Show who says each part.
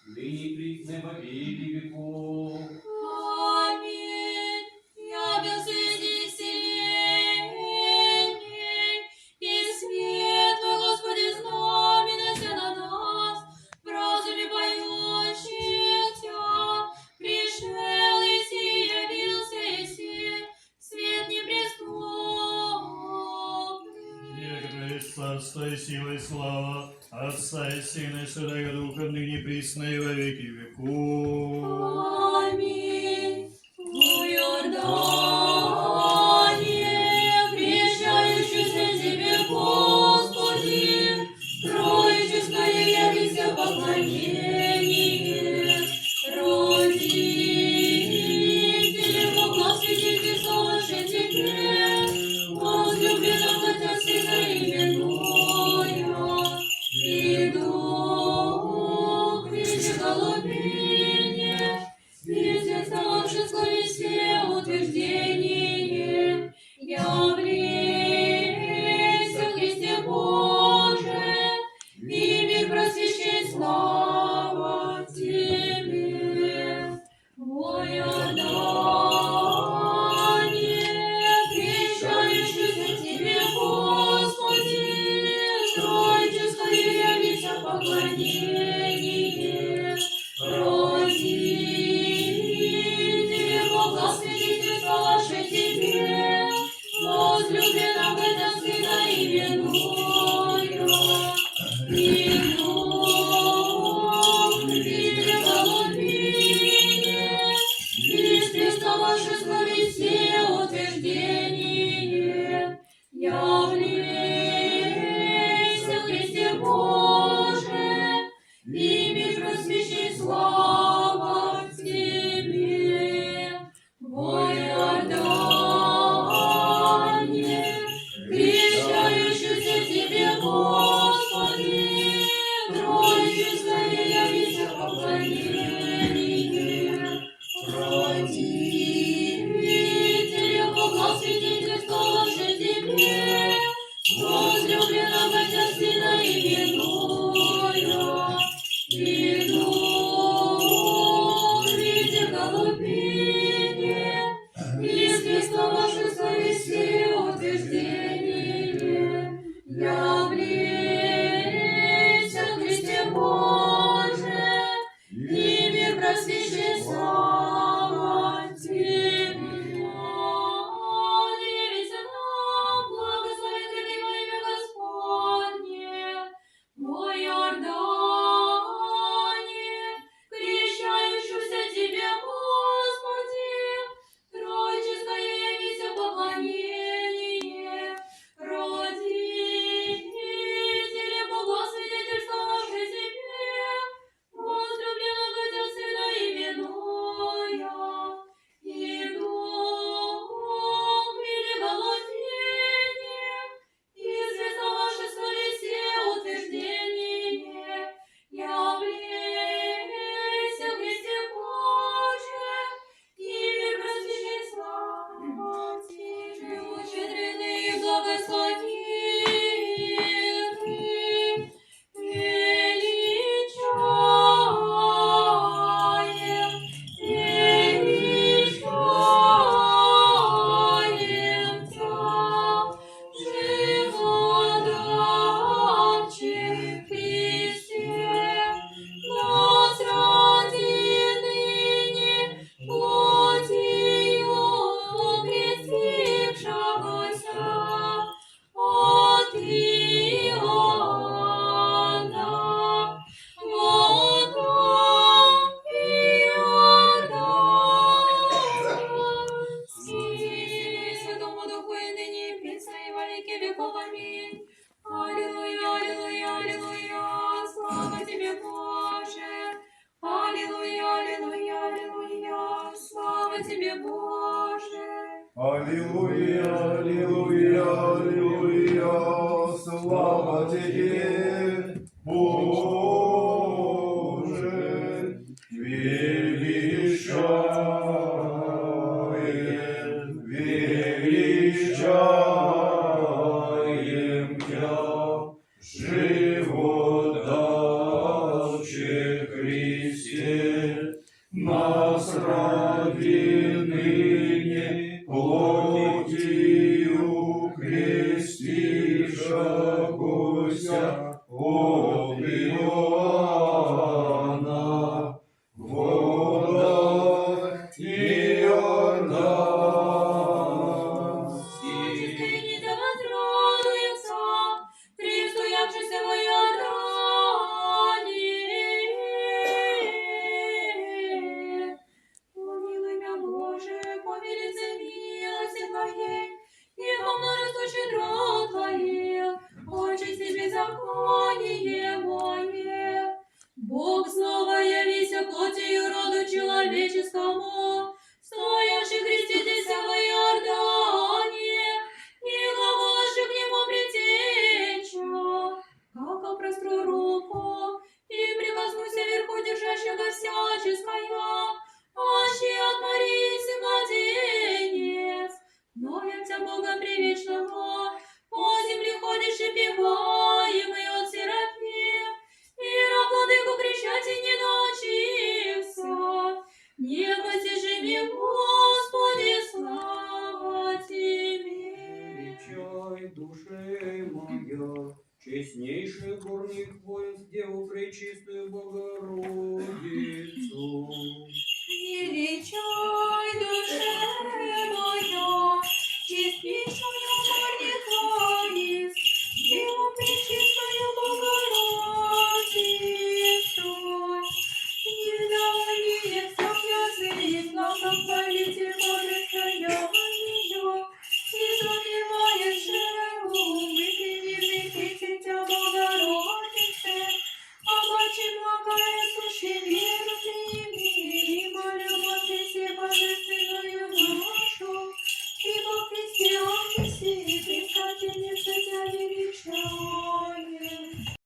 Speaker 1: ныне и присно во веки веков.
Speaker 2: Аминь. Явился среди селений, и свет Твой, Господи, знаменася на нас, в разуме поющих Тя, пришел Иси, явился Иси, свет неприступный.
Speaker 3: Некоторые царство и сила и слава Отца и Сына и Святого Духа, ныне присно и во веки веков.
Speaker 2: Аминь. В Иордане, крещающийся Тебе, Господи, троеческое явися поклонение. Родители, Бог святитель, славаше Тебе, возлюбленного Отца, Сына именуя, и Дух вещи голубине, известно ваше словесие утверждение, явлейся в Христе Боже, и мир просвещен, слава Тебе. В Иордане, крещающийся Тебе, Господи, троеческое явится поклонение. Родители, Бога святительства ваше Тебе, возлюбленного Отца, Сына именуя, и Дух вещи голубине, известно ваше словесие утверждение, явлейся в Христе Боже, и мир просвещен, слава Тебе. В Иордане, крещающийся Тебе, Господи, троеческое явится поклонение. Родители, Бога святительства ваше Тебе, возлюбленного Отца, Сына именуя, и Дух вещи голубине, известно ваше словесие утверждение, явлейся в Христе Боже, и мир просвещен, слава Тебе. Явится нам, благословен Ты во имя Господне. В Иордане, крещающийся Тебе, Господи, троеческое явится поклонение. Родители, Бога свидетельства ваше Тебе, возлюбленного Отца, Сына именуя, и Дух вещи голубине, известно ваше словесие утверждение, явлейся в Христе Боже, и мир просвещен, слава Тебе. Щедренный и благословенный, величаем, величаем Тя, животворче Христе, нас ради ныне плотью крестившегося от Иоанна. Водом Иорданский, Святому Духу и ныне и присно и во веки веков. Аминь. Аллилуйя, аллилуйя, аллилуйя, слава Тебе, Боже. Аллилуйя, аллилуйя, аллилуйя, слава Тебе, Боже.
Speaker 4: Аллилуйя, аллилуйя, аллилуйя, слава Тебе, Боже, величаем, величаем Тя, животворче Христе. Христе, нас ради ныне плотью крестившегося от Иоанна, вода Иордан.
Speaker 2: Искренне возрадуется, пристоявшийся во Иордане. Помилуй меня, Боже, по велице милости Твоей, и по множеству щедрот Твоих, очисти беззаконие мое. Бог снова явися плотью роду человеческому, стоящий креститесь во Иордане, и глаголаши к нему предтеча, как простру руку, и прикоснуся вверху держащего всяческое, аще от Марии си младенец, новимся Бога привечного, по земле ходишь и певаемый от Серафим, и рабладыку кричать и не научился. Непостижимый Господи, слава Тебе.
Speaker 5: Величай, душе моя, честнейших горних воинств, Деву пречистую Богородицу.
Speaker 2: Величай,